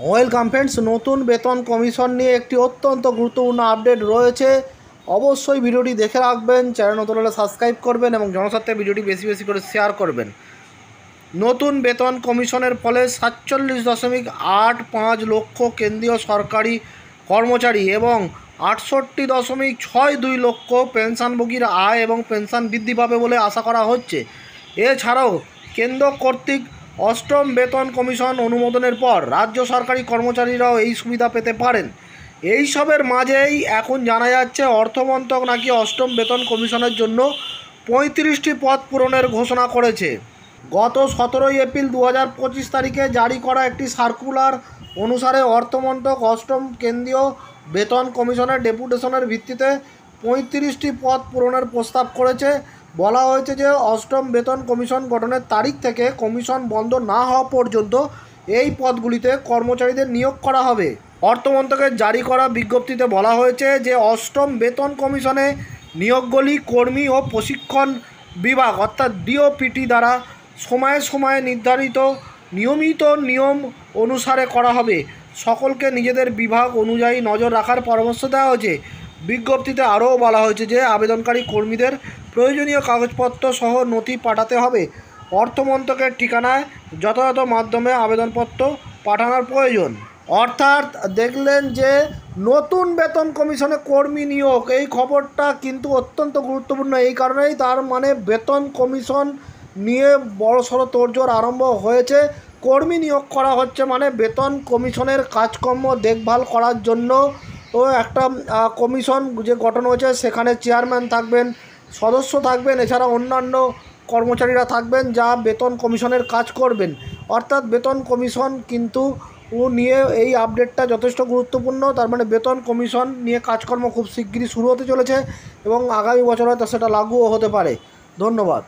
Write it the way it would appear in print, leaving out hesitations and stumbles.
Welcome friends, নতুন বেতন commission নিয়ে একটি অত্যন্ত গুরুত্বপূর্ণ আপডেট রয়েছে। অবশ্যই ভিডিওটি দেখে রাখবেন, চ্যানেল নতুন হলে সাবস্ক্রাইব করবেন এবং জনস্বার্থে ভিডিওটি বেশি বেশি করে শেয়ার করবেন। নতুন বেতন কমিশনের ফলে 47.85 লক্ষ কেন্দ্রীয় সরকারি কর্মচারী এবং 68.62 লক্ষ পেনশনভোগীর আয় এবং পেনশন বৃদ্ধি পাবে বলে আশা করা হচ্ছে। এছাড়াও কেন্দ্র কর্তৃক অষ্টম বেতন কমিশন অনুমোদনের পর রাজ্য সরকারি কর্মচারীরাও এই সুবিধা পেতে পারেন। এইসবের মাঝেই এখন জানা যাচ্ছে অর্থমন্ত্রক নাকি অষ্টম বেতন কমিশনের জন্য 35টি পদ পূরণের ঘোষণা করেছে। গত 17 এপ্রিল 2025 তারিখে জারি করা একটি সার্কুলার অনুসারে অর্থমন্ত্রক অষ্টম কেন্দ্রীয় বেতন কমিশনের ডেপুটেশনের ভিত্তিতে 35টি পদ পূরণের প্রস্তাব করেছে। বলা হয়েছে যে অষ্টম বেতন কমিশন গঠনের তারিখ থেকে কমিশন বন্ধ না হওয়া পর্যন্ত এই পদগুলিতে কর্মচারীদের নিয়োগ করা হবে। অর্থমন্ত্রকের জারি করা বিজ্ঞপ্তিতে বলা হয়েছে যে অষ্টম বেতন কমিশনে নিয়োগগুলি কর্মী ও প্রশিক্ষণ বিভাগ অর্থাৎ ডিওপিটি দ্বারা সময়ে সময়ে নির্ধারিত নিয়মিত নিয়ম অনুসারে করা হবে। সকলকে নিজেদের বিভাগ অনুযায়ী নজর রাখার পরামর্শ দেওয়া হয়েছে। বিজ্ঞপ্তিতে আরও বলা হয়েছে যে আবেদনকারী কর্মীদের প্রয়োজনীয় কাগজপত্র সহ নথি পাঠাতে হবে। অর্থমন্ত্রকের ঠিকানায় যথাযথ মাধ্যমে আবেদনপত্র পাঠানোর প্রয়োজন। অর্থাৎ দেখলেন যে নতুন বেতন কমিশনে কর্মী নিয়োগ, এই খবরটা কিন্তু অত্যন্ত গুরুত্বপূর্ণ। এই কারণেই তার মানে বেতন কমিশন নিয়ে বড়সড় তোড়জোড় আরম্ভ হয়েছে। কর্মী নিয়োগ করা হচ্ছে মানে বেতন কমিশনের কাজকর্ম দেখভাল করার জন্য ও একটা কমিশন যে গঠন হয়েছে, সেখানে চেয়ারম্যান থাকবেন, সদস্য থাকবেন, এছাড়া অন্যান্য কর্মচারীরা থাকবেন যা বেতন কমিশনের কাজ করবেন। অর্থাৎ বেতন কমিশন কিন্তু নিয়ে এই আপডেটটা যথেষ্ট গুরুত্বপূর্ণ। তার মানে বেতন কমিশন নিয়ে কাজকর্ম খুব শিগগিরই শুরু হতে চলেছে এবং আগামী বছর হয়তো সেটা লাগুও হতে পারে। ধন্যবাদ।